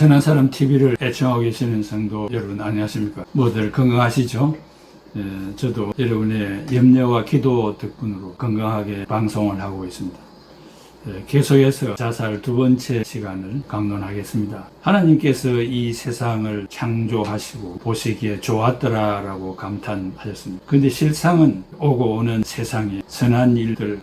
선한 사람 TV를 애청하고 계시는 성도 여러분 안녕하십니까? 모두 건강하시죠? 저도 여러분의 염려와 기도 덕분으로 건강하게 방송을 하고 있습니다. 계속해서 자살 두 번째 시간을 강론하겠습니다. 하나님께서 이 세상을 창조하시고 보시기에 좋았더라라고 감탄하셨습니다. 그런데 실상은 오고 오는 세상에 선한 일들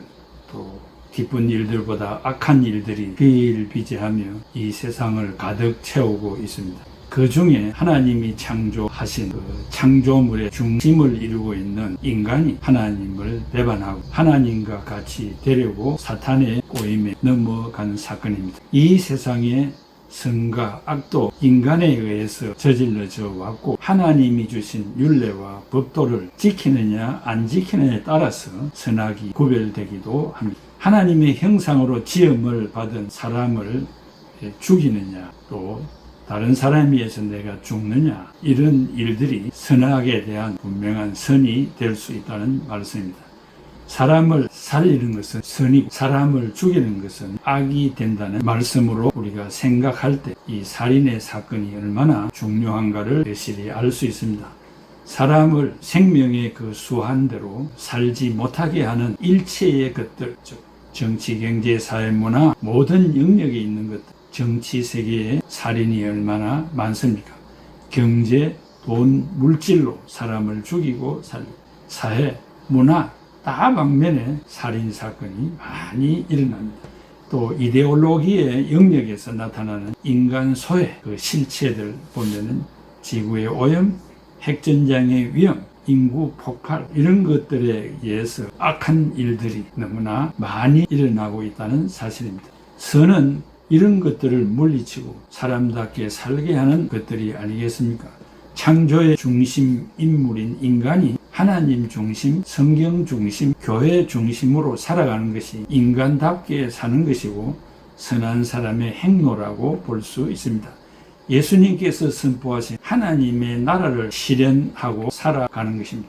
또 기쁜 일들보다 악한 일들이 비일비재하며 이 세상을 가득 채우고 있습니다. 그 중에 하나님이 창조하신 그 창조물의 중심을 이루고 있는 인간이 하나님을 배반하고 하나님과 같이 되려고 사탄의 꼬임에 넘어간 사건입니다. 이 세상의 선과 악도 인간에 의해서 저질러져 왔고 하나님이 주신 율례와 법도를 지키느냐 안 지키느냐에 따라서 선악이 구별되기도 합니다. 하나님의 형상으로 지음을 받은 사람을 죽이느냐 또 다른 사람에 의해서 내가 죽느냐 이런 일들이 선악에 대한 분명한 선이 될 수 있다는 말씀입니다. 사람을 살리는 것은 선이고 사람을 죽이는 것은 악이 된다는 말씀으로 우리가 생각할 때 이 살인의 사건이 얼마나 중요한가를 여실히 알 수 있습니다. 사람을 생명의 그 수한대로 살지 못하게 하는 일체의 것들, 즉 정치, 경제, 사회, 문화 모든 영역에 있는 것들, 정치 세계에 살인이 얼마나 많습니까? 경제, 돈, 물질로 사람을 죽이고 살리고 사회, 문화 다방면에 살인 사건이 많이 일어납니다. 또 이데올로기의 영역에서 나타나는 인간 소외, 그 실체들 보면은 지구의 오염, 핵전장의 위험, 인구 폭발 이런 것들에 의해서 악한 일들이 너무나 많이 일어나고 있다는 사실입니다. 선은 이런 것들을 물리치고 사람답게 살게 하는 것들이 아니겠습니까? 창조의 중심 인물인 인간이 하나님 중심, 성경 중심, 교회 중심으로 살아가는 것이 인간답게 사는 것이고 선한 사람의 행로라고 볼 수 있습니다. 예수님께서 선포하신 하나님의 나라를 실현하고 살아가는 것입니다.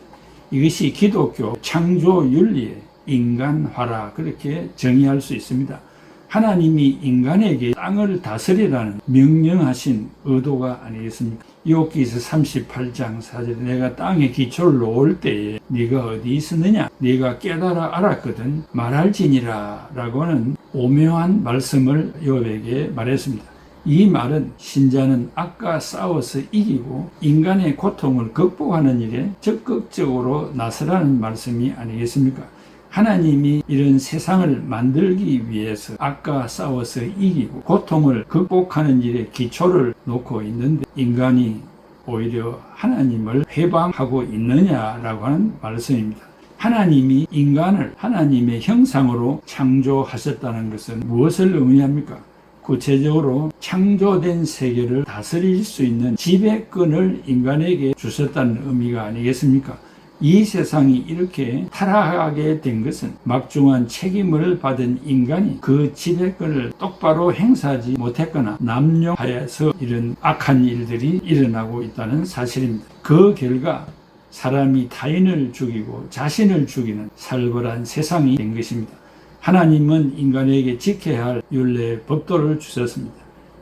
이것이 기독교 창조 윤리의 인간화라 그렇게 정의할 수 있습니다. 하나님이 인간에게 땅을 다스리라는 명령하신 의도가 아니겠습니까? 욥기서 38장 4절에 내가 땅에 기초를 놓을 때에 네가 어디 있었느냐? 네가 깨달아 알았거든 말할지니라 라고는 오묘한 말씀을 욥에게 말했습니다. 이 말은 신자는 악과 싸워서 이기고 인간의 고통을 극복하는 일에 적극적으로 나서라는 말씀이 아니겠습니까? 하나님이 이런 세상을 만들기 위해서 악과 싸워서 이기고 고통을 극복하는 일에 기초를 놓고 있는데 인간이 오히려 하나님을 회방하고 있느냐라고 하는 말씀입니다. 하나님이 인간을 하나님의 형상으로 창조하셨다는 것은 무엇을 의미합니까? 구체적으로 창조된 세계를 다스릴 수 있는 지배권을 인간에게 주셨다는 의미가 아니겠습니까? 이 세상이 이렇게 타락하게 된 것은 막중한 책임을 받은 인간이 그 지배권을 똑바로 행사하지 못했거나 남용하여서 이런 악한 일들이 일어나고 있다는 사실입니다. 그 결과 사람이 타인을 죽이고 자신을 죽이는 살벌한 세상이 된 것입니다. 하나님은 인간에게 지켜야 할 율례 법도를 주셨습니다.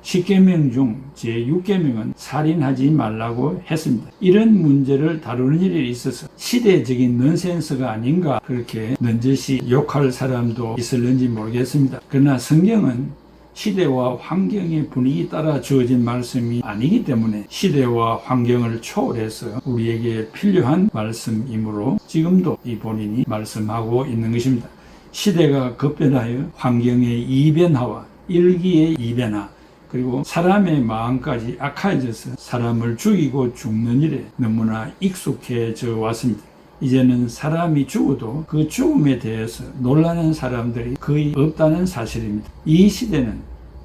10계명 중 제6계명은 살인하지 말라고 했습니다. 이런 문제를 다루는 일에 있어서 시대적인 넌센스가 아닌가 그렇게 넌지시 욕할 사람도 있을는지 모르겠습니다. 그러나 성경은 시대와 환경의 분위기 따라 주어진 말씀이 아니기 때문에 시대와 환경을 초월해서 우리에게 필요한 말씀이므로 지금도 이 본인이 말씀하고 있는 것입니다. 시대가 급변하여 환경의 이변화와 일기의 이변화 그리고 사람의 마음까지 악해져서 사람을 죽이고 죽는 일에 너무나 익숙해져 왔습니다. 이제는 사람이 죽어도 그 죽음에 대해서 놀라는 사람들이 거의 없다는 사실입니다. 이 시대는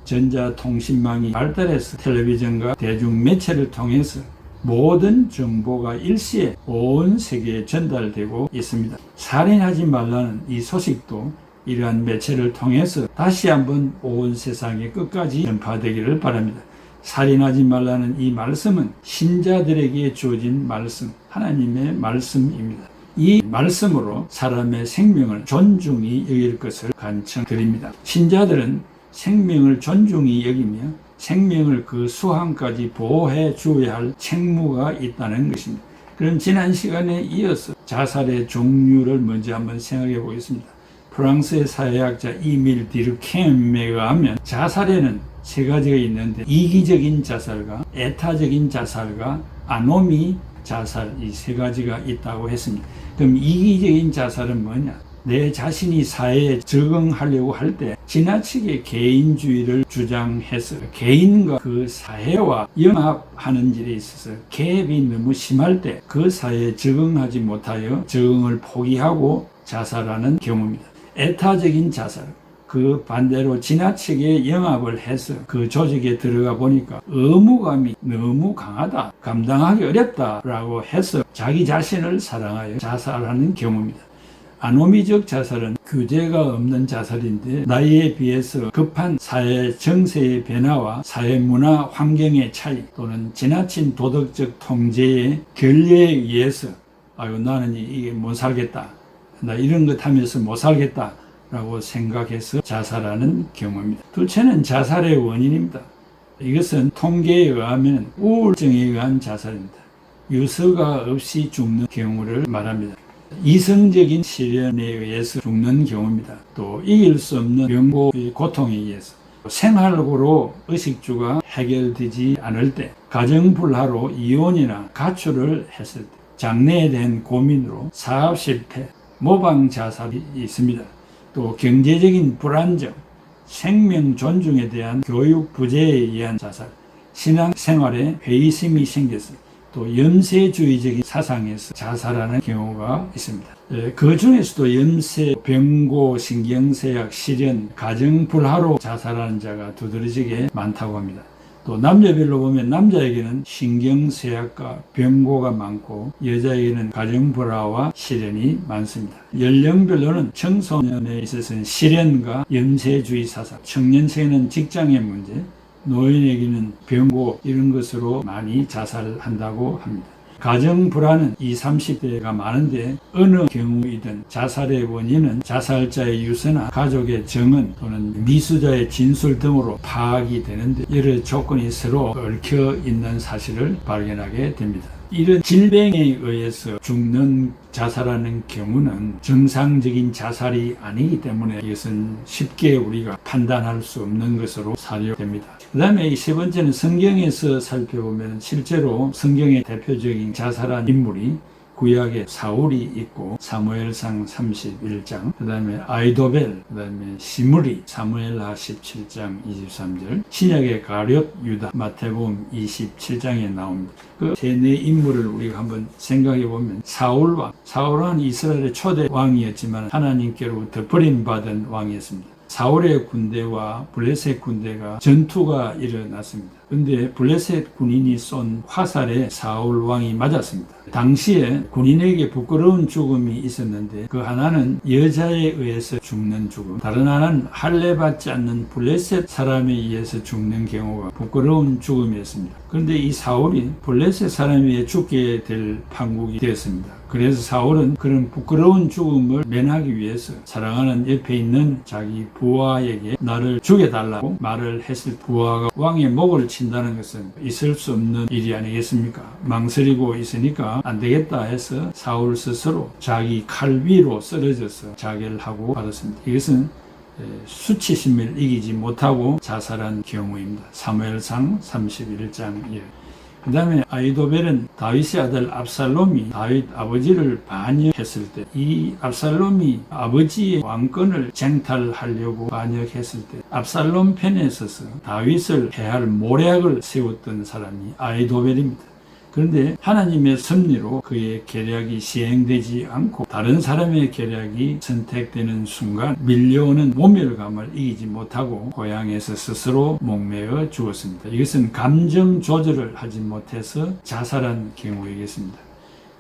전자통신망이 발달해서 텔레비전과 대중매체를 통해서 모든 정보가 일시에 온 세계에 전달되고 있습니다. 살인하지 말라는 이 소식도 이러한 매체를 통해서 다시 한번 온 세상의 끝까지 전파되기를 바랍니다. 살인하지 말라는 이 말씀은 신자들에게 주어진 말씀, 하나님의 말씀입니다. 이 말씀으로 사람의 생명을 존중히 여길 것을 간청드립니다. 신자들은 생명을 존중히 여기며 생명을 그 수한까지 보호해 주어야 할 책무가 있다는 것입니다. 그럼 지난 시간에 이어서 자살의 종류를 먼저 한번 생각해 보겠습니다. 프랑스의 사회학자 이밀 디르켐에 의하면 자살에는 세 가지가 있는데 이기적인 자살과 애타적인 자살과 아노미 자살, 이 세 가지가 있다고 했습니다. 그럼 이기적인 자살은 뭐냐? 내 자신이 사회에 적응하려고 할 때 지나치게 개인주의를 주장해서 개인과 그 사회와 영합하는 일에 있어서 갭이 너무 심할 때 그 사회에 적응하지 못하여 적응을 포기하고 자살하는 경우입니다. 애타적인 자살, 그 반대로 지나치게 영합을 해서 그 조직에 들어가 보니까 의무감이 너무 강하다, 감당하기 어렵다라고 해서 자기 자신을 사랑하여 자살하는 경우입니다. 아노미적 자살은 규제가 없는 자살인데 나이에 비해서 급한 사회 정세의 변화와 사회 문화 환경의 차이 또는 지나친 도덕적 통제의 결례에 의해서 나는 이게 못 살겠다, 나 이런 것 하면서 못 살겠다 라고 생각해서 자살하는 경우입니다. 둘째는 자살의 원인입니다. 이것은 통계에 의하면 우울증에 의한 자살입니다. 유서가 없이 죽는 경우를 말합니다. 이성적인 시련에 의해서 죽는 경우입니다. 또 이길 수 없는 병고의 고통에 의해서 생활고로 의식주가 해결되지 않을 때, 가정불화로 이혼이나 가출을 했을 때, 장래에 대한 고민으로 사업 실패, 모방 자살이 있습니다. 또 경제적인 불안정, 생명 존중에 대한 교육 부재에 의한 자살, 신앙생활에 회의심이 생겨서 또 염세주의적인 사상에서 자살하는 경우가 있습니다. 그 중에서도 염세, 병고, 신경쇠약, 실연, 가정불화로 자살하는 자가 두드러지게 많다고 합니다. 또 남녀별로 보면 남자에게는 신경쇠약과 병고가 많고 여자에게는 가정불화와 실연이 많습니다. 연령별로는 청소년에 있어서는 실연과 염세주의 사상, 청년층에는 직장의 문제, 노인에게는 병고 이런 것으로 많이 자살한다고 합니다. 가정불화는 20, 30대가 많은데 어느 경우이든 자살의 원인은 자살자의 유서나 가족의 정언 또는 미수자의 진술 등으로 파악이 되는데 여러 조건이 서로 얽혀 있는 사실을 발견하게 됩니다. 이런 질병에 의해서 죽는 자살하는 경우는 정상적인 자살이 아니기 때문에 이것은 쉽게 우리가 판단할 수 없는 것으로 사료됩니다. 그 다음에 이 세 번째는 성경에서 살펴보면 실제로 성경의 대표적인 자살한 인물이 구약에 사울이 있고 사무엘상 31장, 그 다음에 아이도벨, 그 다음에 시므리, 사무엘하 17장 23절, 신약의 가룟, 유다, 마태복음 27장에 나옵니다. 그 세 네 인물을 우리가 한번 생각해 보면 사울왕, 사울은 이스라엘의 초대 왕이었지만 하나님께로부터 버림받은 왕이었습니다. 사울의 군대와 블레셋 군대가 전투가 일어났습니다. 그런데 블레셋 군인이 쏜 화살에 사울 왕이 맞았습니다. 당시에 군인에게 부끄러운 죽음이 있었는데 그 하나는 여자에 의해서 죽는 죽음, 다른 하나는 할례받지 않는 블레셋 사람에 의해서 죽는 경우가 부끄러운 죽음이었습니다. 그런데 이 사울이 블레셋 사람에 의해 죽게 될 판국이 되었습니다. 그래서 사울은 그런 부끄러운 죽음을 면하기 위해서 사랑하는 옆에 있는 자기 부하에게 나를 죽여달라고 말을 했을 부하가 왕의 목을 친다는 것은 있을 수 없는 일이 아니겠습니까? 망설이고 있으니까 안 되겠다 해서 사울 스스로 자기 칼 위로 쓰러져서 자결하고 받았습니다. 이것은 수치심을 이기지 못하고 자살한 경우입니다. 사무엘상 31장 1. 그 다음에 아이도벨은 다윗의 아들 압살롬이 다윗 아버지를 반역했을 때 이 압살롬이 아버지의 왕권을 쟁탈하려고 반역했을 때 압살롬 편에 서서 다윗을 해할 모략을 세웠던 사람이 아이도벨입니다. 그런데 하나님의 섭리로 그의 계략이 시행되지 않고 다른 사람의 계략이 선택되는 순간 밀려오는 모멸감을 이기지 못하고 고향에서 스스로 목매어 죽었습니다. 이것은 감정 조절을 하지 못해서 자살한 경우이겠습니다.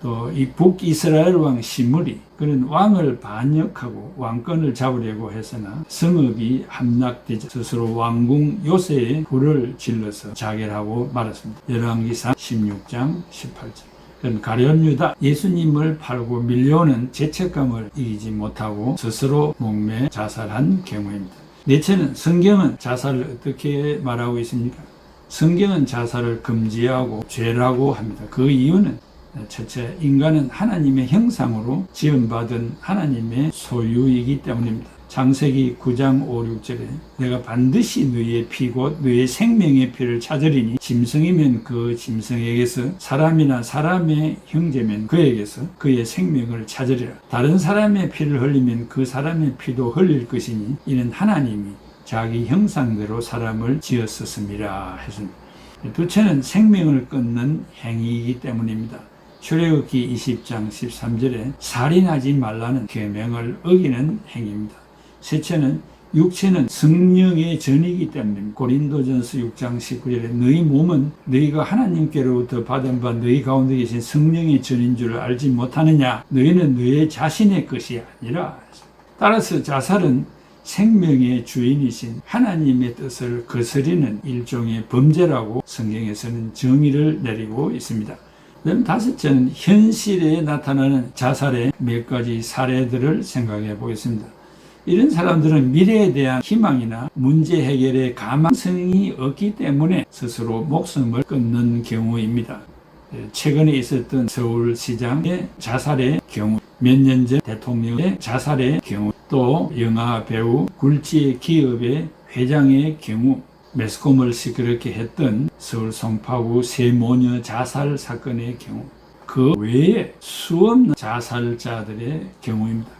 또 이 북이스라엘 왕 시므리, 그는 왕을 반역하고 왕권을 잡으려고 했으나 성읍이 함락되자 스스로 왕궁 요새에 불을 질러서 자결하고 말았습니다. 열왕기상 16장 18절. 그는 가룟 유다, 예수님을 팔고 밀려오는 죄책감을 이기지 못하고 스스로 목매 자살한 경우입니다. 넷째는 성경은 자살을 어떻게 말하고 있습니까? 성경은 자살을 금지하고 죄라고 합니다. 그 이유는 첫째, 인간은 하나님의 형상으로 지음받은 하나님의 소유이기 때문입니다. 창세기 9장 5, 6절에 내가 반드시 너희의 피 곧 너희의 생명의 피를 찾으리니 짐승이면 그 짐승에게서 사람이나 사람의 형제면 그에게서 그의 생명을 찾으리라. 다른 사람의 피를 흘리면 그 사람의 피도 흘릴 것이니 이는 하나님이 자기 형상대로 사람을 지었었음이라 했습니다. 둘째는 생명을 끊는 행위이기 때문입니다. 출애굽기 20장 13절에 살인하지 말라는 계명을 어기는 행위입니다. 셋째는 육체는 성령의 전이기 때문입니다. 고린도전서 6장 19절에 너희 몸은 너희가 하나님께로부터 받은 바 너희 가운데 계신 성령의 전인 줄 알지 못하느냐? 너희는 너희 자신의 것이 아니라. 따라서 자살은 생명의 주인이신 하나님의 뜻을 거스리는 일종의 범죄라고 성경에서는 정의를 내리고 있습니다. 그럼 다섯째는 현실에 나타나는 자살의 몇 가지 사례들을 생각해 보겠습니다. 이런 사람들은 미래에 대한 희망이나 문제 해결의 가망성이 없기 때문에 스스로 목숨을 끊는 경우입니다. 최근에 있었던 서울시장의 자살의 경우, 몇 년 전 대통령의 자살의 경우, 또 영화 배우 굴지의 기업의 회장의 경우, 매스컴을 시끄럽게 했던 서울 송파구 세 모녀 자살 사건의 경우, 그 외에 수없는 자살자들의 경우입니다.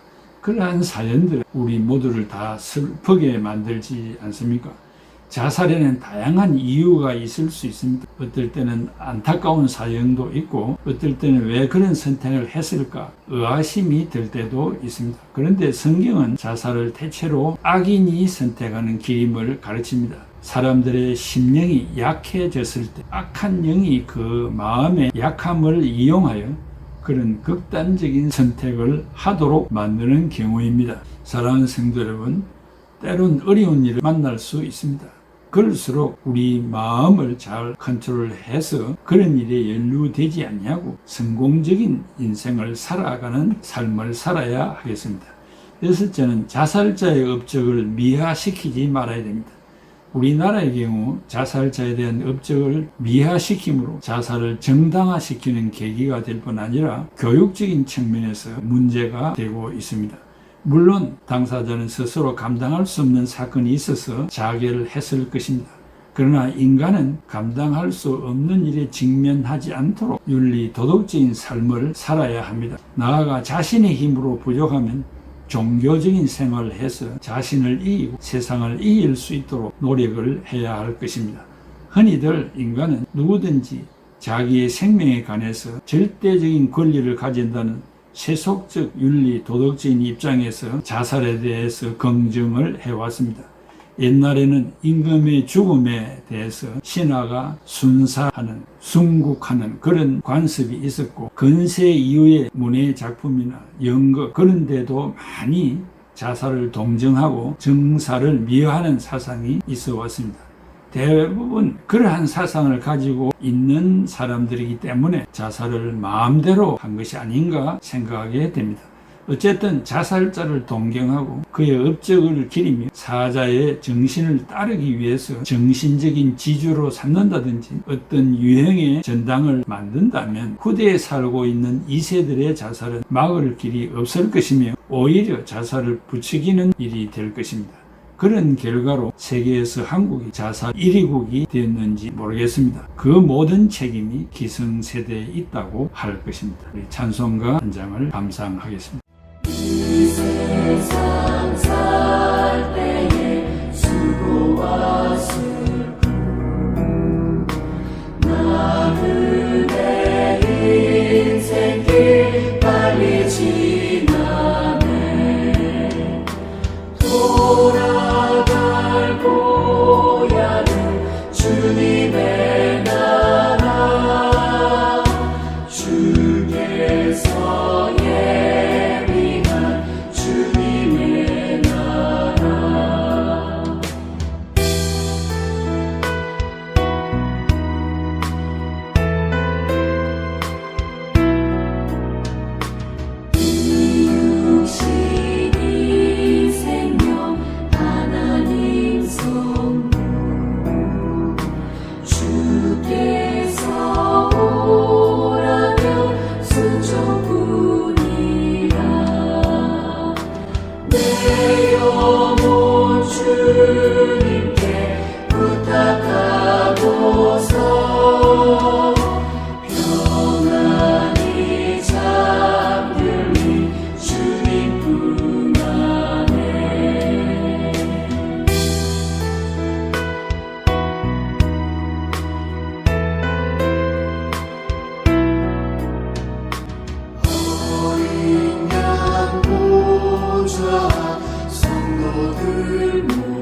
그러한 사연들은 우리 모두를 다 슬프게 만들지 않습니까? 자살에는 다양한 이유가 있을 수 있습니다. 어떨 때는 안타까운 사연도 있고 어떨 때는 왜 그런 선택을 했을까 의아심이 들 때도 있습니다. 그런데 성경은 자살을 대체로 악인이 선택하는 길임을 가르칩니다. 사람들의 심령이 약해졌을 때 악한 영이 그 마음의 약함을 이용하여 그런 극단적인 선택을 하도록 만드는 경우입니다. 사랑하는 성도 여러분, 때론 어려운 일을 만날 수 있습니다. 그럴수록 우리 마음을 잘 컨트롤해서 그런 일에 연루되지 않냐고 성공적인 인생을 살아가는 삶을 살아야 하겠습니다. 여섯째는 자살자의 업적을 미화시키지 말아야 됩니다. 우리나라의 경우 자살자에 대한 업적을 미화시킴으로 자살을 정당화시키는 계기가 될 뿐 아니라 교육적인 측면에서 문제가 되고 있습니다. 물론 당사자는 스스로 감당할 수 없는 사건이 있어서 자결을 했을 것입니다. 그러나 인간은 감당할 수 없는 일에 직면하지 않도록 윤리 도덕적인 삶을 살아야 합니다. 나아가 자신의 힘으로 부족하면 종교적인 생활을 해서 자신을 이기고 세상을 이길 수 있도록 노력을 해야 할 것입니다. 흔히들 인간은 누구든지 자기의 생명에 관해서 절대적인 권리를 가진다는 세속적 윤리 도덕적인 입장에서 자살에 대해서 검증을 해왔습니다. 옛날에는 임금의 죽음에 대해서 신하가 순사하는, 순국하는 그런 관습이 있었고 근세 이후의 문예 작품이나 연극 그런 데도 많이 자살을 동정하고 정사를 미화하는 사상이 있어 왔습니다. 대부분 그러한 사상을 가지고 있는 사람들이기 때문에 자살을 마음대로 한 것이 아닌가 생각하게 됩니다. 어쨌든 자살자를 동경하고 그의 업적을 기리며 사자의 정신을 따르기 위해서 정신적인 지주로 삼는다든지 어떤 유행의 전당을 만든다면 후대에 살고 있는 2세들의 자살은 막을 길이 없을 것이며 오히려 자살을 부추기는 일이 될 것입니다. 그런 결과로 세계에서 한국이 자살 1위국이 되었는지 모르겠습니다. 그 모든 책임이 기성세대에 있다고 할 것입니다. 찬송가 한 장을 감상하겠습니다. 이 세상 살 때의 수고와 슬픔 나그네 인생길 빨리 지나네 돌아갈 고향은 주님의 나라 주께서 주님의 나라 이 육신이 생명 주님께 부탁하고서 평안히 잠들리 주님뿐 안에 어린 양 보좌 성도들 모두